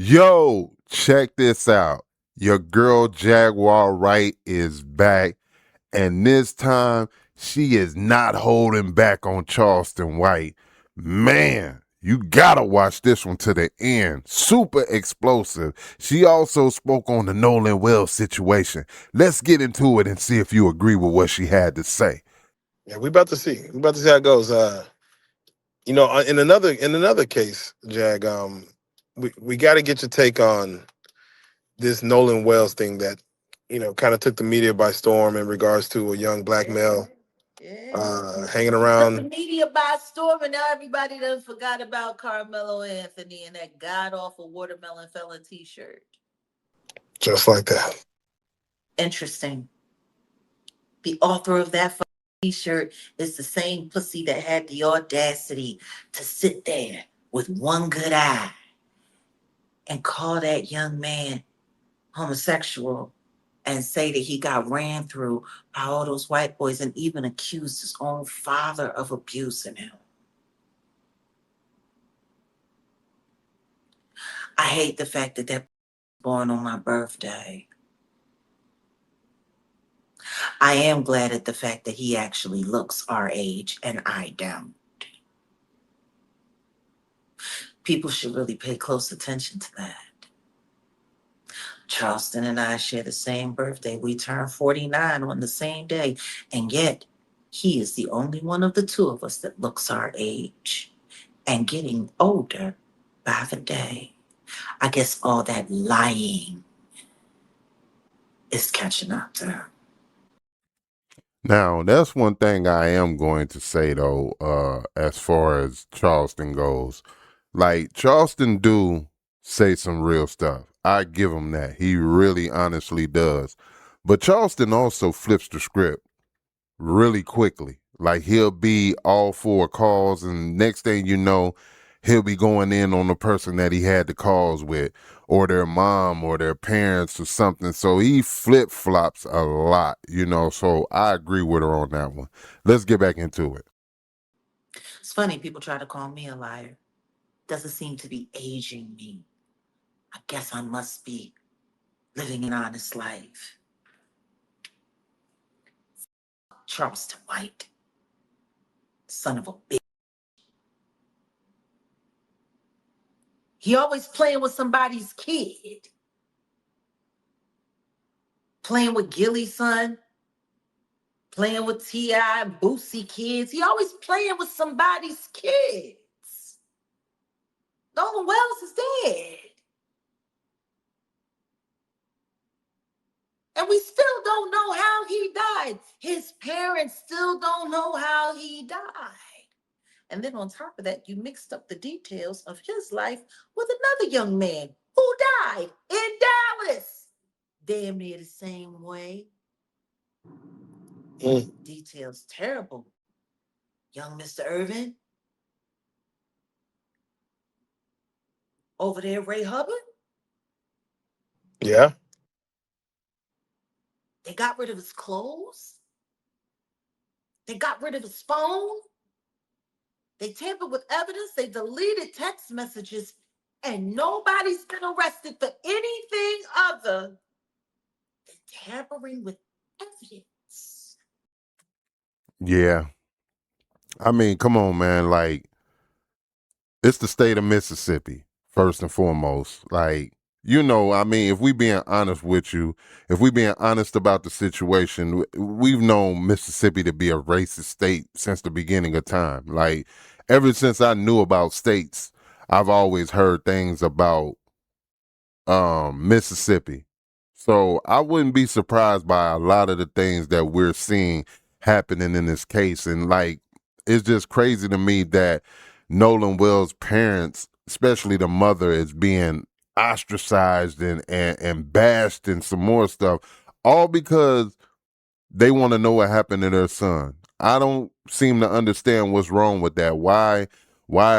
Yo, check this out. Your girl Jaguar Wright is back, and this time she is not holding back on Charleston White. Man, you gotta watch this one to the end. Super explosive. She also spoke on the Nolan Wells situation. Let's get into it and see if you agree with what she had to say. Yeah, we about to see. We about to see how it goes. In another case, Jag, we got to get your take on this Nolan Wells thing that kind of took the media by storm in regards to a young black male Yeah. hanging Took the around media by storm, and now everybody done forgot about Carmelo Anthony and that god awful watermelon fella T-shirt. just like that. Interesting. The author of that T-shirt is the same pussy that had the audacity to sit there with one good eye and call that young man homosexual and say that he got ran through by all those white boys and even accused his own father of abusing him. I hate the fact that that born on my birthday. I am glad at the fact that he actually looks our age and I don't. People should really pay close attention to that. Charleston and I share the same birthday. We turned 49 on the same day, and yet he is the only one of the two of us that looks our age and getting older by the day. I guess all that lying is catching up to him. Now, that's one thing I am going to say though, as far as Charleston goes. Like Charleston do say some real stuff. I give him that. He really honestly does. But Charleston also flips the script really quickly. Like he'll be all for a cause, and next thing you know, he'll be going in on the person that he had the cause with, or their mom or their parents or something. So he flip flops a lot, So I agree with her on that one. Let's get back into it. It's funny, people try to call me a liar. Doesn't seem to be aging me. I guess I must be living an honest life. Charleston White, son of a bitch. He always playing with somebody's kid. Playing with Gilly's son, playing with T.I. and Boosie kids. He always playing with somebody's kids. Nolan Wells is dead. And we still don't know how he died. His parents still don't know how he died. And then on top of that, you mixed up the details of his life with another young man who died in Dallas. Damn near the same way. Details terrible. Young Mr. Irvin. Over there, Ray Hubbard. Yeah. They got rid of his clothes. They got rid of his phone. They tampered with evidence. They deleted text messages. And nobody's been arrested for anything other than tampering with evidence. Yeah. I mean, come on, man. Like, it's the state of Mississippi, first and foremost. Like, I mean, if we being honest with you, if we being honest about the situation, we've known Mississippi to be a racist state since the beginning of time. Like, ever since I knew about states, I've always heard things about Mississippi. So I wouldn't be surprised by a lot of the things that we're seeing happening in this case. And like, it's just crazy to me that Nolan Wells' parents, especially the mother, is being ostracized and bashed and some more stuff, all because they want to know what happened to their son. I don't seem to understand what's wrong with that. Why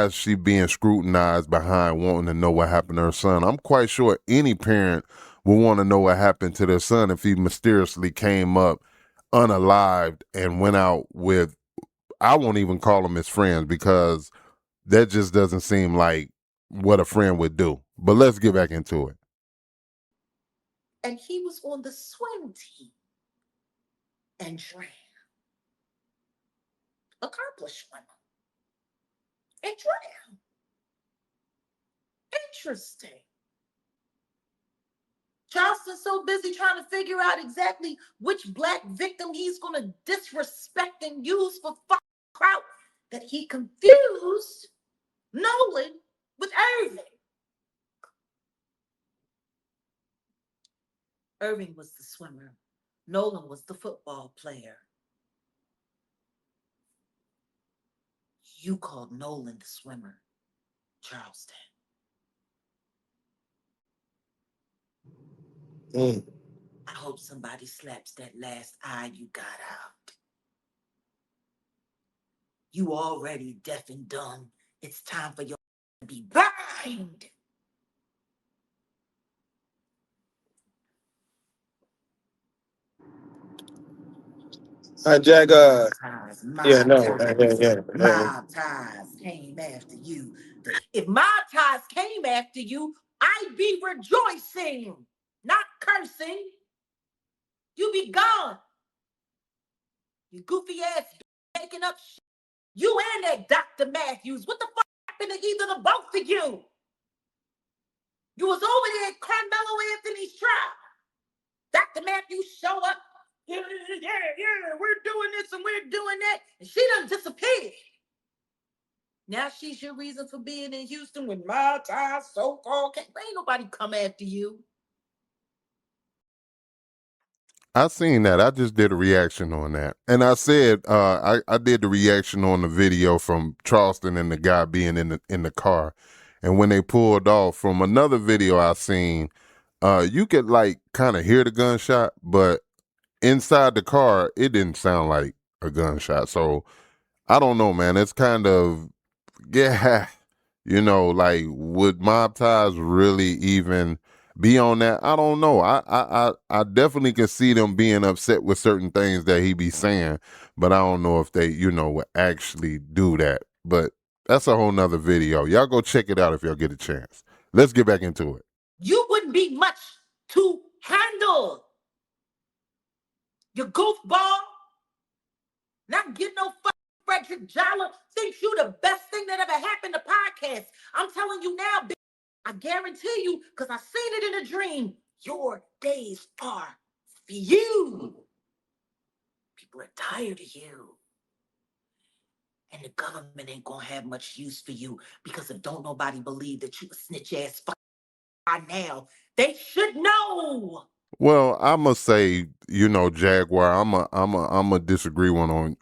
is she being scrutinized behind wanting to know what happened to her son? I'm quite sure any parent will want to know what happened to their son if he mysteriously came up unalived and went out with, I won't even call them his friends, because that just doesn't seem like what a friend would do. But let's get back into it. And he was on the swim team and drowned. Accomplished swimmer and drowned. Interesting. Charleston's so busy trying to figure out exactly which black victim he's going to disrespect and use for clout that he confused Nolan with Irving. Irving was the swimmer. Nolan was the football player. You called Nolan the swimmer, Charleston. I hope somebody slaps that last eye you got out. You already deaf and dumb. It's time for your to be blind. Jag, yeah, no, Mob ties came after you. If mob ties came after you, I'd be rejoicing, not cursing. You be gone. You goofy ass making up shit. You and that Dr. Matthews. What the fuck happened to either the both of you? You was over there at Carmelo Anthony's trial. Dr. Matthews show up. Yeah, we're doing this and we're doing that. And she done disappeared. Now she's your reason for being in Houston when my time so-called ain't nobody come after you. I seen that. I just did a reaction on that. And I said, I did the reaction on the video from Charleston and the guy being in the car. And when they pulled off from another video I seen, you could like kind of hear the gunshot, but inside the car, it didn't sound like a gunshot. So I don't know, man. It's kind of, yeah, like would mob ties really even be on that? I don't know. I definitely can see them being upset with certain things that he be saying, but I don't know if they, would actually do that. But that's a whole nother video. Y'all go check it out if y'all get a chance. Let's get back into it. You wouldn't be much to handle. You goofball. Not get no fucking Frederick Jalla thinks you the best thing that ever happened to podcasts. I'm telling you now, bitch, I guarantee you, because I seen it in a dream, your days are few. People are tired of you. And the government ain't gonna have much use for you because if don't nobody believe that you a snitch ass fuck by now, they should know. Well, I must say, Jaguar, I'm a disagree on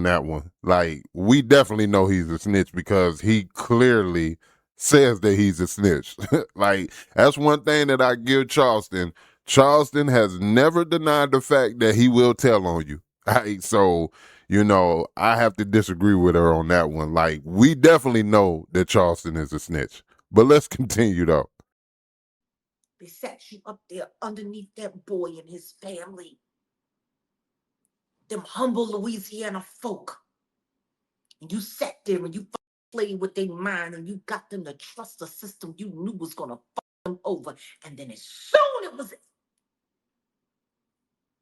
that one. Like, we definitely know he's a snitch because he clearly says that he's a snitch. Like, that's one thing that I give Charleston. Charleston has never denied the fact that he will tell on you. Right? So, I have to disagree with her on that one. Like, we definitely know that Charleston is a snitch. But let's continue though. They sat you up there underneath that boy and his family. Them humble Louisiana folk. And you sat there and you played with their mind and you got them to trust a system you knew was going to fuck them over. And then as soon it was,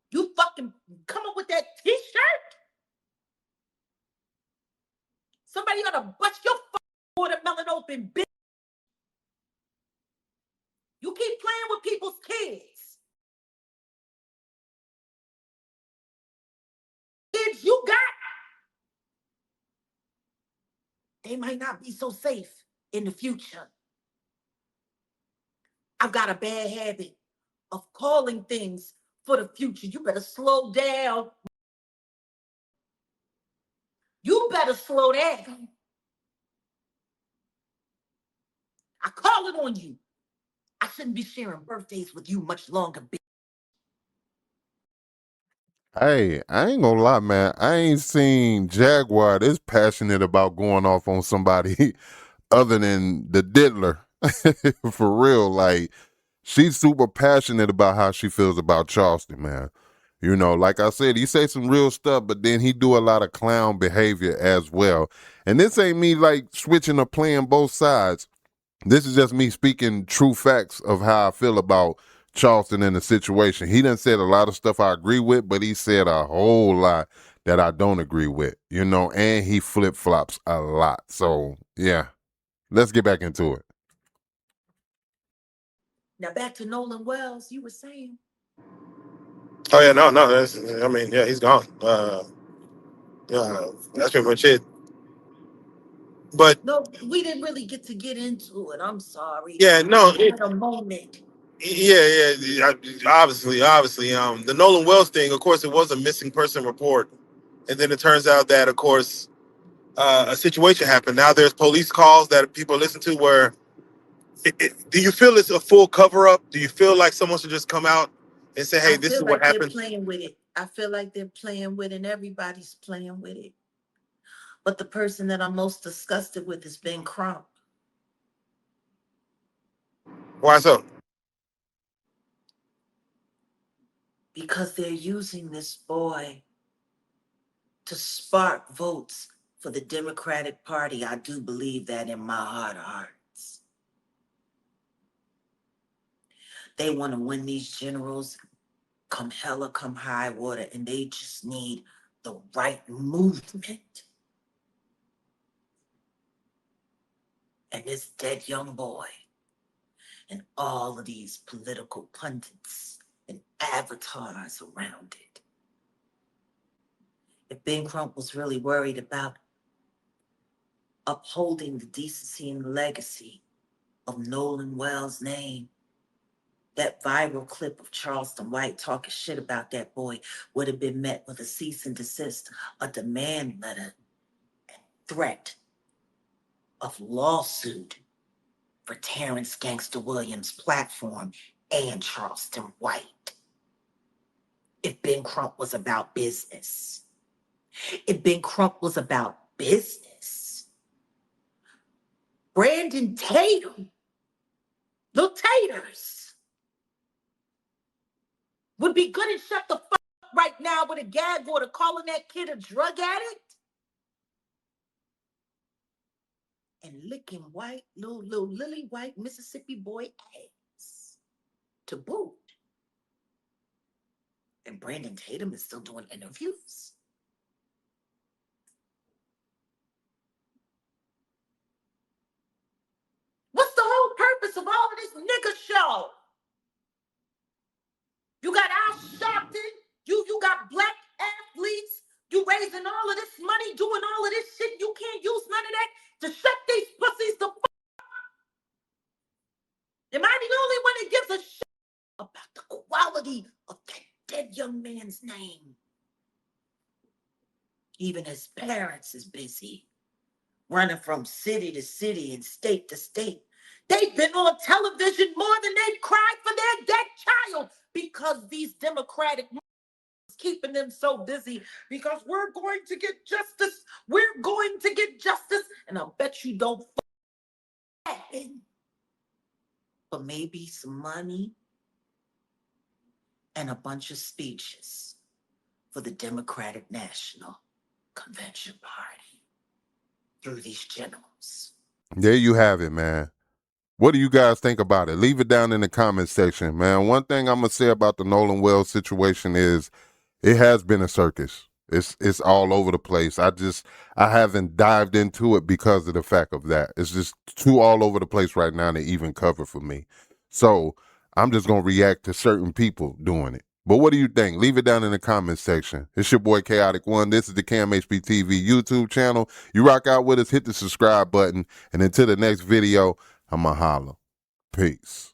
you fucking come up with that t-shirt. Somebody ought to bust your fucking watermelon open, bitch. You keep playing with people's kids. Kids you got, they might not be so safe in the future. I've got a bad habit of calling things for the future. You better slow down. You better slow down. I call it on you. I shouldn't be sharing birthdays with you much longer, bitch. Hey, I ain't gonna lie, man. I ain't seen Jaguar this passionate about going off on somebody other than the diddler. For real, like, she's super passionate about how she feels about Charleston, man. Like I said, he say some real stuff, but then he do a lot of clown behavior as well. And this ain't me like switching or playing both sides. This is just me speaking true facts of how I feel about Charleston and the situation. He done said a lot of stuff I agree with, but he said a whole lot that I don't agree with, you know, and he flip flops a lot. So yeah, let's get back into it. Now back to Nolan Wells, you were saying. Oh yeah, no, that's. I mean, yeah, he's gone. That's pretty much it. But No, we didn't really get into it. I'm sorry. yeah, no, I had a moment. yeah. Obviously, the Nolan Wells thing. Of course, it was a missing person report, and then it turns out that, of course, a situation happened. Now there's police calls that people listen to. Where do you feel it's a full cover up? Do you feel like someone should just come out and say, "Hey, I this is feel what like they're happened"? playing with it. I feel like they're playing with it, and everybody's playing with it. But the person that I'm most disgusted with is Ben Crump. Why so? Because they're using this boy to spark votes for the Democratic Party. I do believe that in my heart of hearts. They want to win these generals come hell or come high water, and they just need the right movement. And this dead young boy and all of these political pundits and avatars around it. If Ben Crump was really worried about upholding the decency and legacy of Nolan Wells' name, that viral clip of Charleston White talking shit about that boy would have been met with a cease and desist, a demand letter, and threat of lawsuit for Terrence Gangster Williams' platform and Charleston White. If Ben Crump was about business. If Ben Crump was about business. Brandon Tatum, the Taters, would be good and shut the fuck up right now with a gag order calling that kid a drug addict and licking white, little lily white Mississippi boy ass to boot. And Brandon Tatum is still doing interviews. What's the whole purpose of all of this nigga show? You got Al Sharpton, you got black athletes, you raising all of this money, doing all of this shit. You can't use none of that to shut these pussies the fuck up. Am I the only one that gives a shit about the quality of that dead young man's name? Even his parents is busy running from city to city and state to state. They've been on television more than they've cried for their dead child because these Democratic keeping them so busy because we're going to get justice. We're going to get justice. And I'll bet you don't happen. But maybe some money and a bunch of speeches for the Democratic National Convention Party through these generals. There you have it, man. What do you guys think about it? Leave it down in the comment section, man. One thing I'm gonna say about the Nolan Wells situation is it has been a circus. It's all over the place. I haven't dived into it because of the fact of that. It's just too all over the place right now to even cover for me. So I'm just gonna react to certain people doing it. But what do you think? Leave it down in the comments section. It's your boy Chaotic One. This is the KMHP TV YouTube channel. You rock out with us, hit the subscribe button, and until the next video, I'ma holla. Peace.